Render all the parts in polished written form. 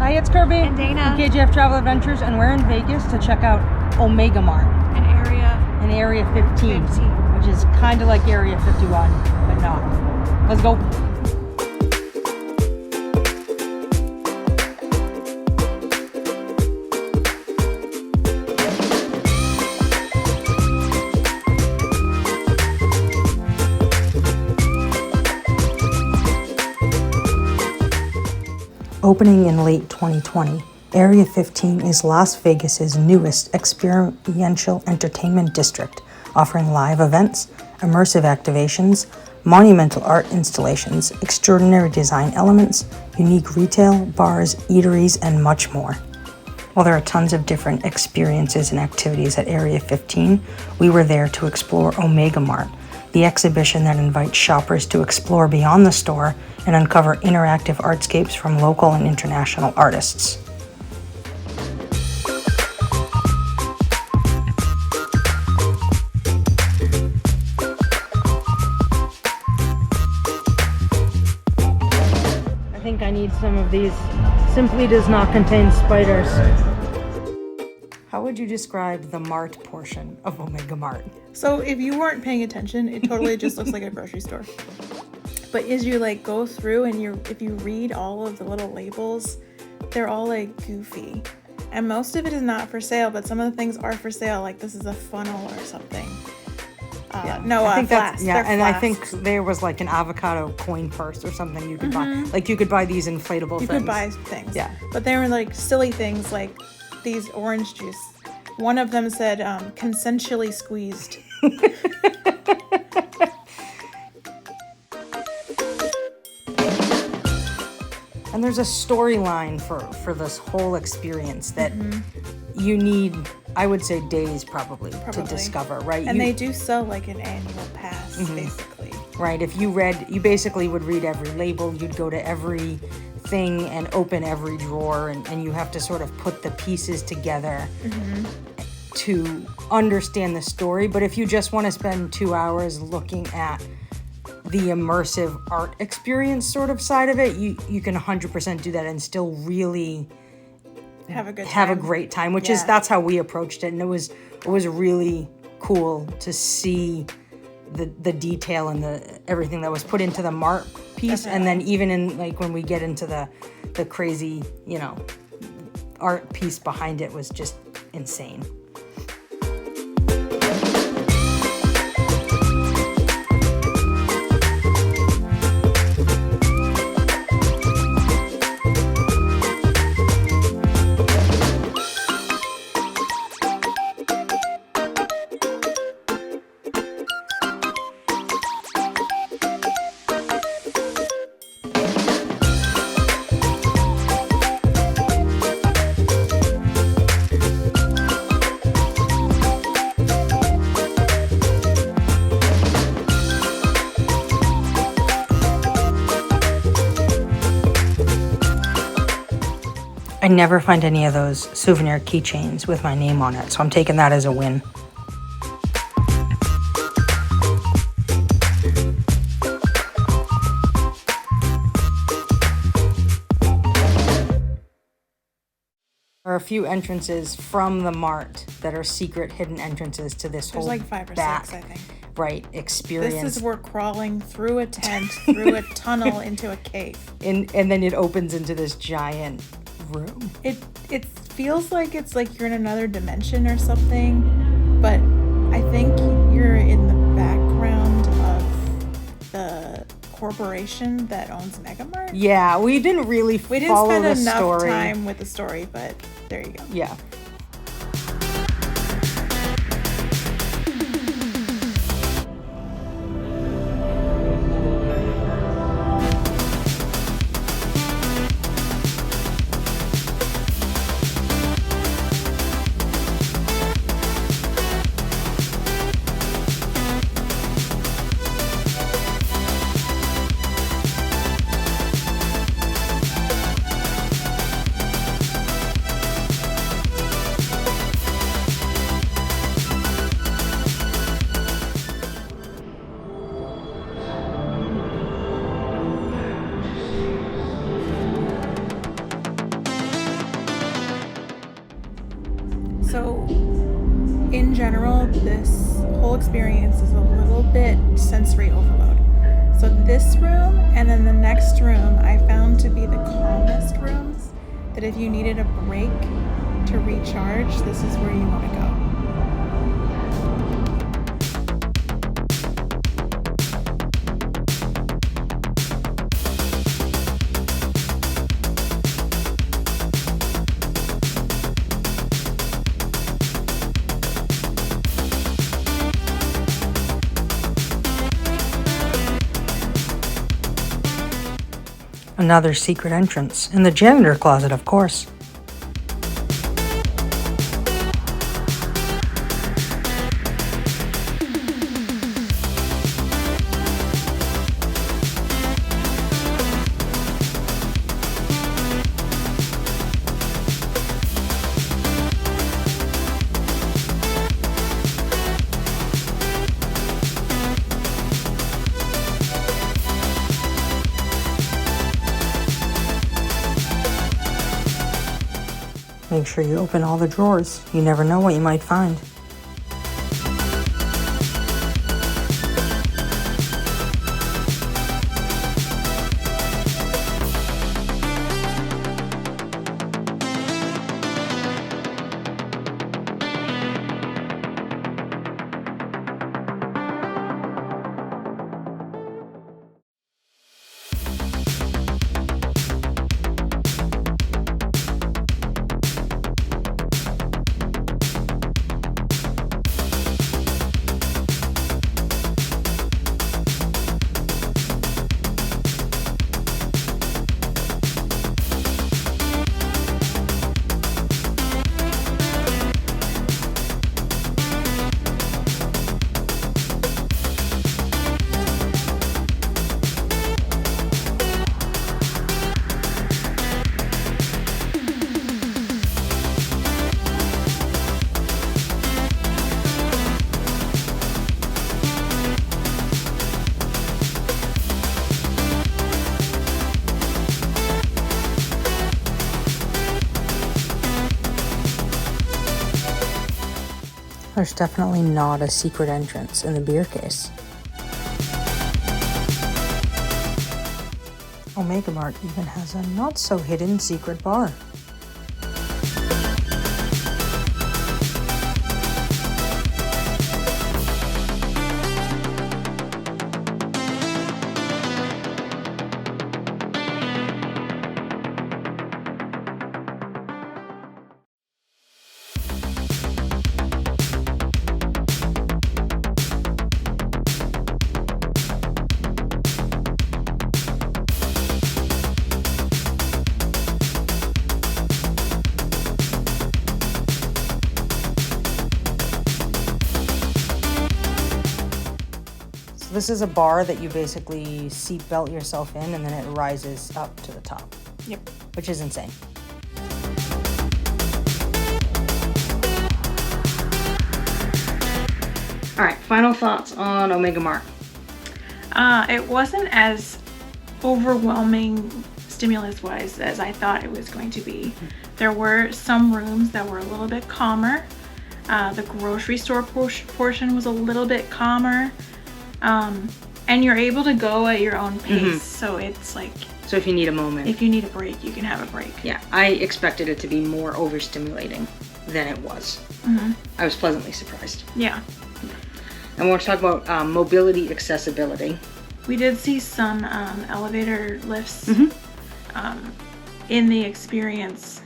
Hi, it's Kirby. And Dana. From KJF-TravelAdventures, and we're in Vegas to check out Omega Mart. An area 15. Which is kind of like Area 51, but not. Let's go. Opening in late 2020, Area 15 is Las Vegas's newest experiential entertainment district, offering live events, immersive activations, monumental art installations, extraordinary design elements, unique retail, bars, eateries, and much more. While there are tons of different experiences and activities at Area 15, we were there to explore Omega Mart, the exhibition that invites shoppers to explore beyond the store and uncover interactive artscapes from local and international artists. I think I need some of these. Simply does not contain spiders. How would you describe the Mart portion of Omega Mart? So if you weren't paying attention, it totally just looks like a grocery store. But as you like go through and if you read all of the little labels, they're all like goofy. And most of it is not for sale, but some of the things are for sale. Like this is a funnel or something. Flasks. Yeah, and I think there was like an avocado coin purse or something you could buy. Like you could buy these inflatable things. You could buy things. Yeah. But they were like silly things like these orange juice. One of them said consensually squeezed. And there's a storyline for this whole experience that you need, I would say, days probably. To discover, right? And they do sell like an annual pass, basically. Right. If you basically would read every label, you'd go to every thing and open every drawer, and you have to sort of put the pieces together to understand the story. But if you just want to spend 2 hours looking at the immersive art experience sort of side of it, you can 100% do that and still really have a great time, which is that's how we approached it. And it was really cool to see the detail and everything that was put into the Mart piece. Definitely. And then even in like when we get into the crazy, art piece behind it was just insane. I never find any of those souvenir keychains with my name on it, so I'm taking that as a win. There are a few entrances from the Mart that are secret hidden entrances to this whole There's like 5 or 6, I think. Right, experience. This is we're crawling through a tent, through a tunnel into a cave. And then it opens into this giant room. It feels like it's like you're in another dimension or something, but I think you're in the background of the corporation that owns Mega Mart. Yeah, we didn't really follow spend the enough story. time with the story, but there you go. Yeah. So in general, this whole experience is a little bit sensory overload. So this room and then the next room I found to be the calmest rooms, that if you needed a break to recharge, this is where you want to go. Another secret entrance, in the janitor closet, of course. Make sure you open all the drawers. You never know what you might find. There's definitely not a secret entrance in the beer case. Omega Mart even has a not-so-hidden secret bar. This is a bar that you basically seat belt yourself in and then it rises up to the top. Yep. Which is insane. All right, final thoughts on Omega Mart. It wasn't as overwhelming stimulus-wise as I thought it was going to be. There were some rooms that were a little bit calmer. The grocery store portion was a little bit calmer. And you're able to go at your own pace, so it's like... So if you need a moment. If you need a break, you can have a break. Yeah, I expected it to be more overstimulating than it was. I was pleasantly surprised. Yeah. And we'll talk about mobility accessibility. We did see some elevator lifts in the experience,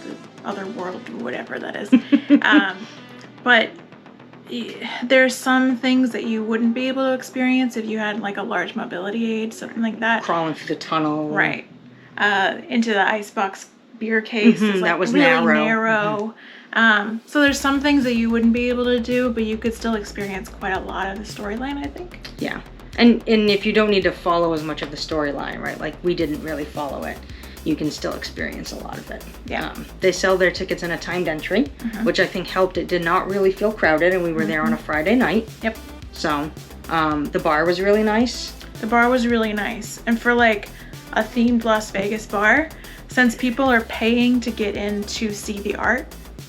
the other world, whatever that is. But there's some things that you wouldn't be able to experience if you had like a large mobility aid, something like that. Crawling through the tunnel. Right. Into the icebox beer case. Is, like, that was really narrow. So there's some things that you wouldn't be able to do, but you could still experience quite a lot of the storyline, I think. Yeah. And if you don't need to follow as much of the storyline, right? Like we didn't really follow it. You can still experience a lot of it. Yeah. They sell their tickets in a timed entry, which I think helped. It did not really feel crowded, and we were there on a Friday night. Yep. So the bar was really nice. The bar was really nice. And for like a themed Las Vegas bar, since people are paying to get in to see the art,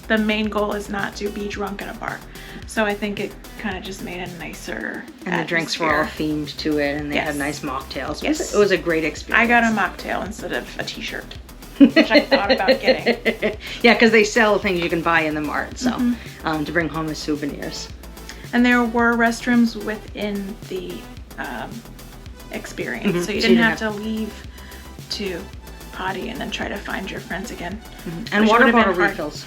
the main goal is not to be drunk in a bar. So I think it kind of just made a nicer And the drinks were all themed to it, and they had nice mocktails. It was a great experience. I got a mocktail instead of a t-shirt, which I thought about getting. Yeah, because they sell things you can buy in the Mart, so to bring home as souvenirs. And there were restrooms within the experience, so you didn't have to leave to potty and then try to find your friends again. And water bottle refills,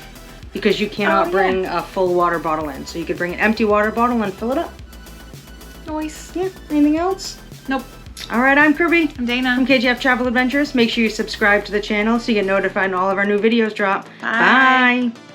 because you cannot bring a full water bottle in, so you could bring an empty water bottle and fill it up. Nice. Yeah. Anything else? Nope. All right, I'm Kirby. I'm Dana. From KJF Travel Adventures. Make sure you subscribe to the channel so you get notified when all of our new videos drop. Bye. Bye.